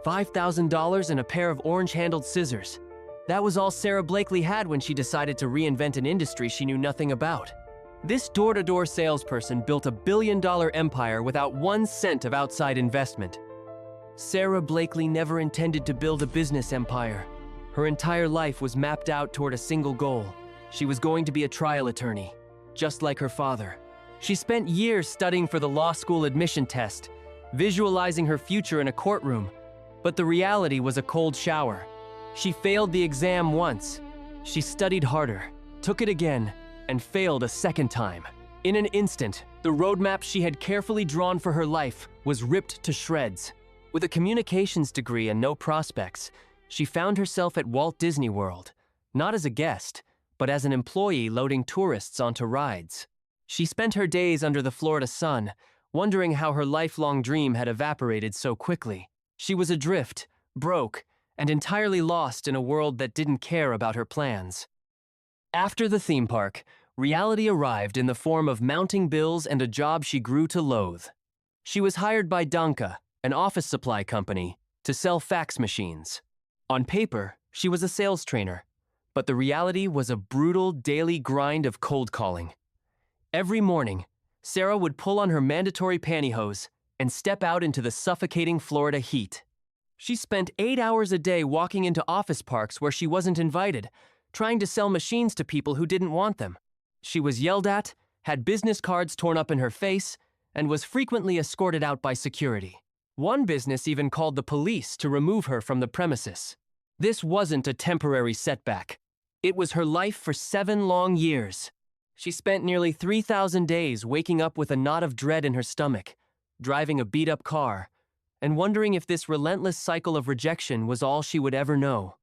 $5,000 and a pair of orange-handled scissors. That was all Sara Blakely had when she decided to reinvent an industry she knew nothing about. This door-to-door salesperson built a billion-dollar empire without 1 cent of outside investment. Sara Blakely never intended to build a business empire. Her entire life was mapped out toward a single goal. She was going to be a trial attorney, just like her father. She spent years studying for the law school admission test, visualizing her future in a courtroom, but the reality was a cold shower. She failed the exam once. She studied harder, took it again, and failed a second time. In an instant, the roadmap she had carefully drawn for her life was ripped to shreds. With a communications degree and no prospects, she found herself at Walt Disney World, not as a guest, but as an employee loading tourists onto rides. She spent her days under the Florida sun, wondering how her lifelong dream had evaporated so quickly. She was adrift, broke, and entirely lost in a world that didn't care about her plans. After the theme park, reality arrived in the form of mounting bills and a job she grew to loathe. She was hired by Danka, an office supply company, to sell fax machines. On paper, she was a sales trainer, but the reality was a brutal daily grind of cold calling. Every morning, Sara would pull on her mandatory pantyhose and step out into the suffocating Florida heat. She spent 8 hours a day walking into office parks where she wasn't invited, trying to sell machines to people who didn't want them. She was yelled at, had business cards torn up in her face, and was frequently escorted out by security. One business even called the police to remove her from the premises. This wasn't a temporary setback. It was her life for 7 long years. She spent nearly 3,000 days waking up with a knot of dread in her stomach, driving a beat-up car, and wondering if this relentless cycle of rejection was all she would ever know.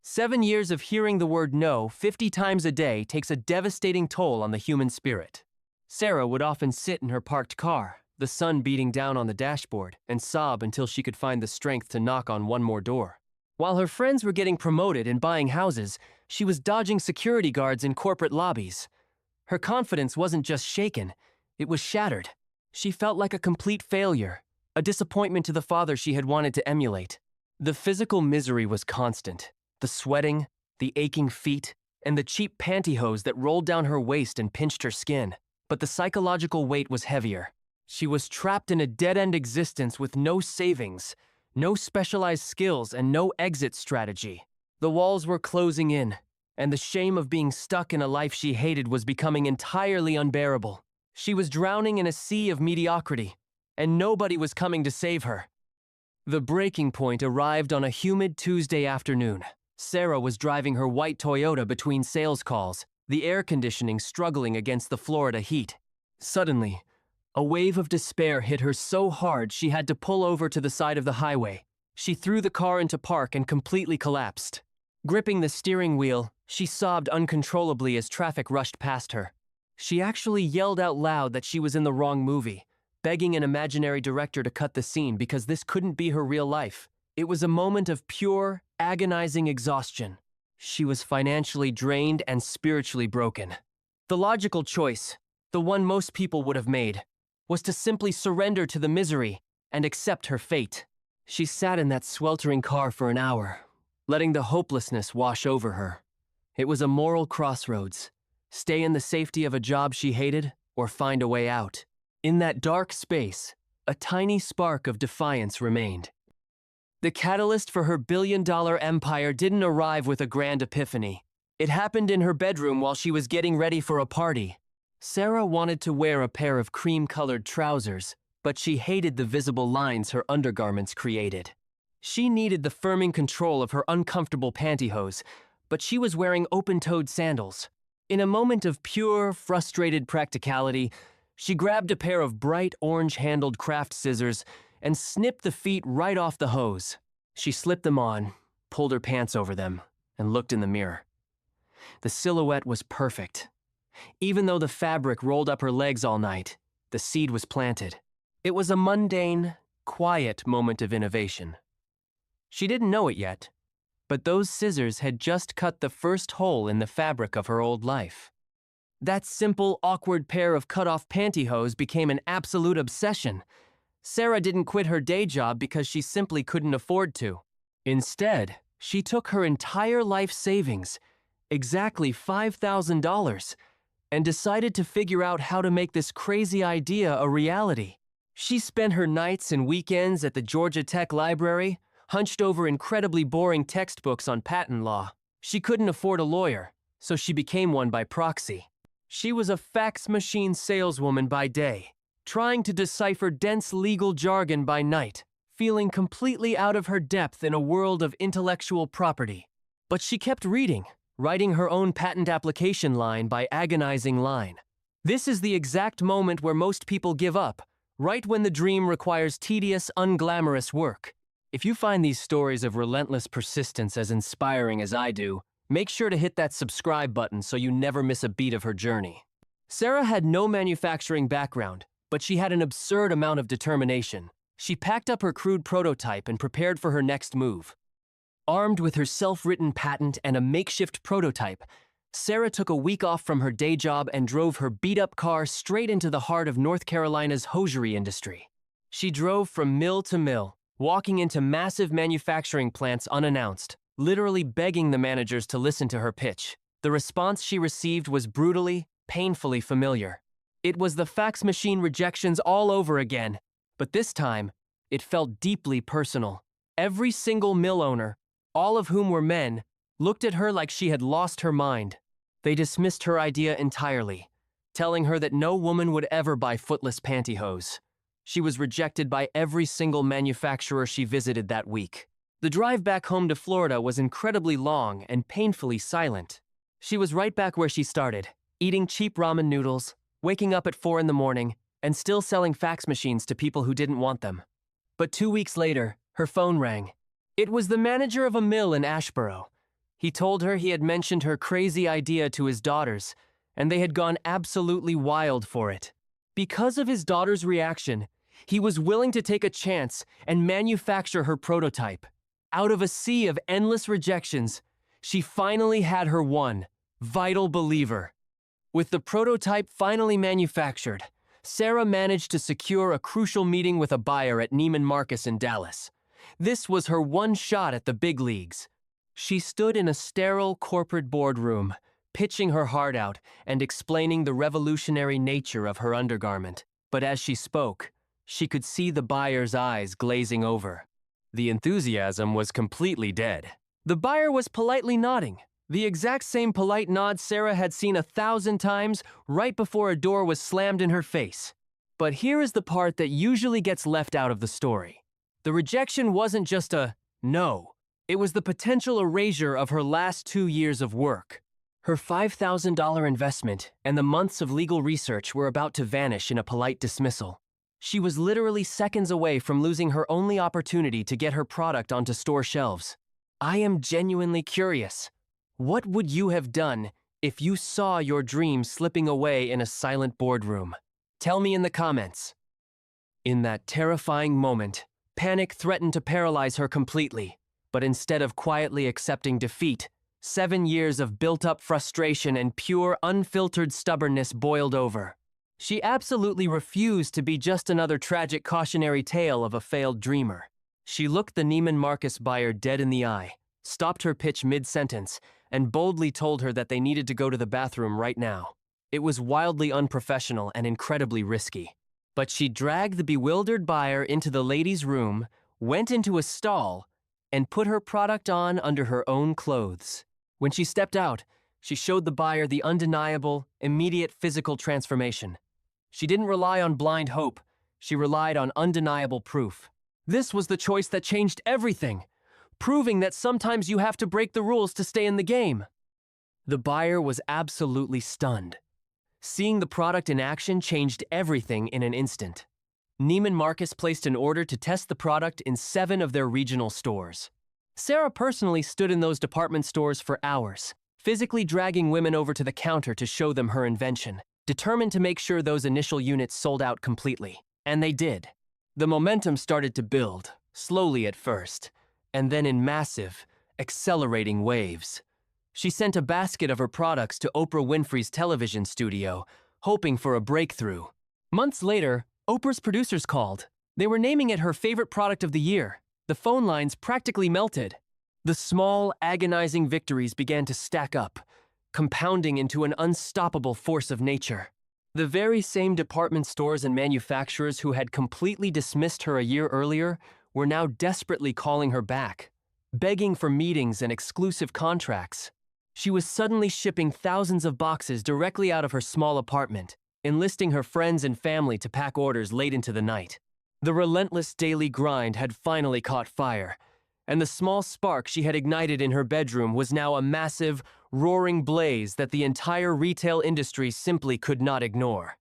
7 years of hearing the word no 50 times a day takes a devastating toll on the human spirit. Sara would often sit in her parked car, the sun beating down on the dashboard, and sob until she could find the strength to knock on one more door. While her friends were getting promoted and buying houses, she was dodging security guards in corporate lobbies. Her confidence wasn't just shaken, it was shattered. She felt like a complete failure, a disappointment to the father she had wanted to emulate. The physical misery was constant. The sweating, the aching feet, and the cheap pantyhose that rolled down her waist and pinched her skin. But the psychological weight was heavier. She was trapped in a dead-end existence with no savings, no specialized skills, and no exit strategy. The walls were closing in, and the shame of being stuck in a life she hated was becoming entirely unbearable. She was drowning in a sea of mediocrity, and nobody was coming to save her. The breaking point arrived on a humid Tuesday afternoon. Sara was driving her white Toyota between sales calls, the air conditioning struggling against the Florida heat. Suddenly, a wave of despair hit her so hard she had to pull over to the side of the highway. She threw the car into park and completely collapsed. Gripping the steering wheel, she sobbed uncontrollably as traffic rushed past her. She actually yelled out loud that she was in the wrong movie, begging an imaginary director to cut the scene because this couldn't be her real life. It was a moment of pure, agonizing exhaustion. She was financially drained and spiritually broken. The logical choice, the one most people would have made, was to simply surrender to the misery and accept her fate. She sat in that sweltering car for an hour, letting the hopelessness wash over her. It was a moral crossroads: stay in the safety of a job she hated or find a way out. In that dark space, a tiny spark of defiance remained. The catalyst for her billion-dollar empire didn't arrive with a grand epiphany. It happened in her bedroom while she was getting ready for a party. Sara wanted to wear a pair of cream-colored trousers, but she hated the visible lines her undergarments created. She needed the firming control of her uncomfortable pantyhose, but she was wearing open-toed sandals. In a moment of pure, frustrated practicality, she grabbed a pair of bright orange-handled craft scissors and snipped the feet right off the hose. She slipped them on, pulled her pants over them, and looked in the mirror. The silhouette was perfect. Even though the fabric rolled up her legs all night, the seed was planted. It was a mundane, quiet moment of innovation. She didn't know it yet, but those scissors had just cut the first hole in the fabric of her old life. That simple, awkward pair of cut-off pantyhose became an absolute obsession. Sara didn't quit her day job because she simply couldn't afford to. Instead, she took her entire life savings, exactly $5,000, and decided to figure out how to make this crazy idea a reality. She spent her nights and weekends at the Georgia Tech Library, hunched over incredibly boring textbooks on patent law. She couldn't afford a lawyer, so she became one by proxy. She was a fax machine saleswoman by day, trying to decipher dense legal jargon by night, feeling completely out of her depth in a world of intellectual property. But she kept reading, writing her own patent application line by agonizing line. This is the exact moment where most people give up, right when the dream requires tedious, unglamorous work. If you find these stories of relentless persistence as inspiring as I do, make sure to hit that subscribe button so you never miss a beat of her journey. Sara had no manufacturing background, but she had an absurd amount of determination. She packed up her crude prototype and prepared for her next move. Armed with her self-written patent and a makeshift prototype, Sara took a week off from her day job and drove her beat-up car straight into the heart of North Carolina's hosiery industry. She drove from mill to mill, walking into massive manufacturing plants unannounced, literally begging the managers to listen to her pitch. The response she received was brutally, painfully familiar. It was the fax machine rejections all over again, but this time, it felt deeply personal. Every single mill owner, all of whom were men, looked at her like she had lost her mind. They dismissed her idea entirely, telling her that no woman would ever buy footless pantyhose. She was rejected by every single manufacturer she visited that week. The drive back home to Florida was incredibly long and painfully silent. She was right back where she started, eating cheap ramen noodles, waking up at 4 in the morning, and still selling fax machines to people who didn't want them. But 2 weeks later, her phone rang. It was the manager of a mill in Asheboro. He told her he had mentioned her crazy idea to his daughters, and they had gone absolutely wild for it. Because of his daughter's reaction, he was willing to take a chance and manufacture her prototype. Out of a sea of endless rejections, she finally had her one, vital believer. With the prototype finally manufactured, Sara managed to secure a crucial meeting with a buyer at Neiman Marcus in Dallas. This was her one shot at the big leagues. She stood in a sterile corporate boardroom, pitching her heart out and explaining the revolutionary nature of her undergarment. But as she spoke, she could see the buyer's eyes glazing over. The enthusiasm was completely dead. The buyer was politely nodding, the exact same polite nod Sara had seen 1,000 times right before a door was slammed in her face. But here is the part that usually gets left out of the story. The rejection wasn't just a no. It was the potential erasure of her last 2 years of work. Her $5,000 investment and the months of legal research were about to vanish in a polite dismissal. She was literally seconds away from losing her only opportunity to get her product onto store shelves. I am genuinely curious. What would you have done if you saw your dream slipping away in a silent boardroom? Tell me in the comments. In that terrifying moment, panic threatened to paralyze her completely. But instead of quietly accepting defeat, 7 years of built-up frustration and pure, unfiltered stubbornness boiled over. She absolutely refused to be just another tragic cautionary tale of a failed dreamer. She looked the Neiman Marcus buyer dead in the eye, stopped her pitch mid-sentence, and boldly told her that they needed to go to the bathroom right now. It was wildly unprofessional and incredibly risky. But she dragged the bewildered buyer into the ladies' room, went into a stall, and put her product on under her own clothes. When she stepped out, she showed the buyer the undeniable, immediate physical transformation. She didn't rely on blind hope. She relied on undeniable proof. This was the choice that changed everything, proving that sometimes you have to break the rules to stay in the game. The buyer was absolutely stunned. Seeing the product in action changed everything in an instant. Neiman Marcus placed an order to test the product in 7 of their regional stores. Sara personally stood in those department stores for hours, physically dragging women over to the counter to show them her invention, determined to make sure those initial units sold out completely. And they did. The momentum started to build, slowly at first, and then in massive, accelerating waves. She sent a basket of her products to Oprah Winfrey's television studio, hoping for a breakthrough. Months later, Oprah's producers called. They were naming it her favorite product of the year. The phone lines practically melted. The small, agonizing victories began to stack up, compounding into an unstoppable force of nature. The very same department stores and manufacturers who had completely dismissed her a year earlier were now desperately calling her back, begging for meetings and exclusive contracts. She was suddenly shipping thousands of boxes directly out of her small apartment, enlisting her friends and family to pack orders late into the night. The relentless daily grind had finally caught fire, and the small spark she had ignited in her bedroom was now a massive, roaring blaze that the entire retail industry simply could not ignore.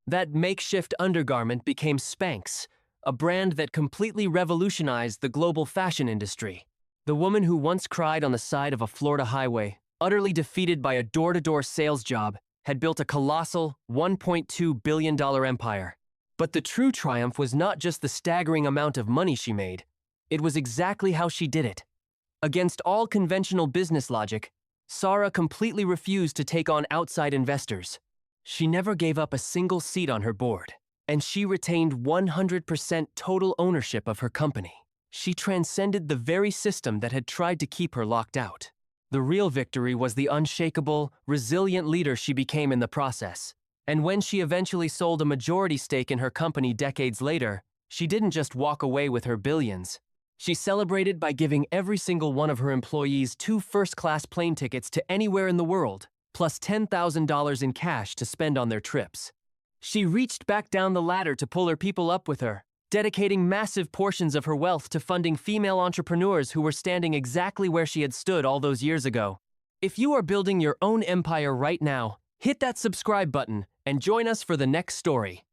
That makeshift undergarment became Spanx, a brand that completely revolutionized the global fashion industry. The woman who once cried on the side of a Florida highway, utterly defeated by a door-to-door sales job, had built a colossal $1.2 billion empire. But the true triumph was not just the staggering amount of money she made. It was exactly how she did it. Against all conventional business logic, Sara completely refused to take on outside investors. She never gave up a single seat on her board, and she retained 100% total ownership of her company. She transcended the very system that had tried to keep her locked out. The real victory was the unshakable, resilient leader she became in the process. And when she eventually sold a majority stake in her company decades later, she didn't just walk away with her billions. She celebrated by giving every single one of her employees 2 first-class plane tickets to anywhere in the world, plus $10,000 in cash to spend on their trips. She reached back down the ladder to pull her people up with her, dedicating massive portions of her wealth to funding female entrepreneurs who were standing exactly where she had stood all those years ago. If you are building your own empire right now, hit that subscribe button and join us for the next story.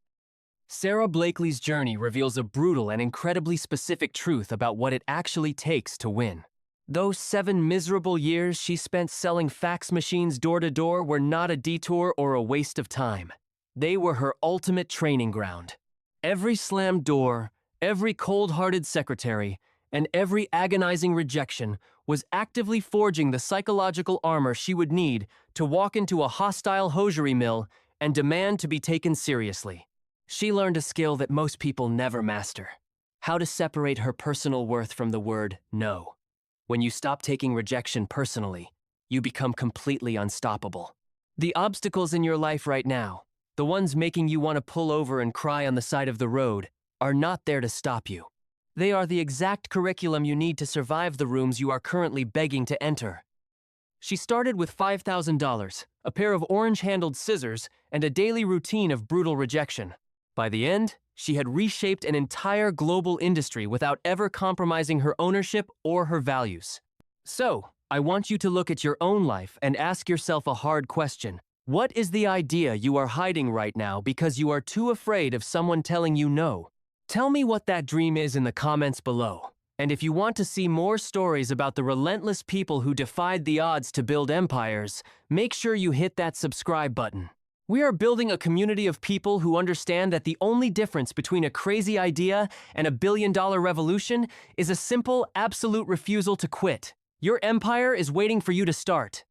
Sara Blakely's journey reveals a brutal and incredibly specific truth about what it actually takes to win. Those 7 miserable years she spent selling fax machines door to door were not a detour or a waste of time. They were her ultimate training ground. Every slammed door, every cold-hearted secretary, and every agonizing rejection was actively forging the psychological armor she would need to walk into a hostile hosiery mill and demand to be taken seriously. She learned a skill that most people never master: how to separate her personal worth from the word no. When you stop taking rejection personally, you become completely unstoppable. The obstacles in your life right now, the ones making you want to pull over and cry on the side of the road, are not there to stop you. They are the exact curriculum you need to survive the rooms you are currently begging to enter. She started with $5,000, a pair of orange-handled scissors, and a daily routine of brutal rejection. By the end, she had reshaped an entire global industry without ever compromising her ownership or her values. So, I want you to look at your own life and ask yourself a hard question. What is the idea you are hiding right now because you are too afraid of someone telling you no? Tell me what that dream is in the comments below. And if you want to see more stories about the relentless people who defied the odds to build empires, make sure you hit that subscribe button. We are building a community of people who understand that the only difference between a crazy idea and a billion-dollar revolution is a simple, absolute refusal to quit. Your empire is waiting for you to start.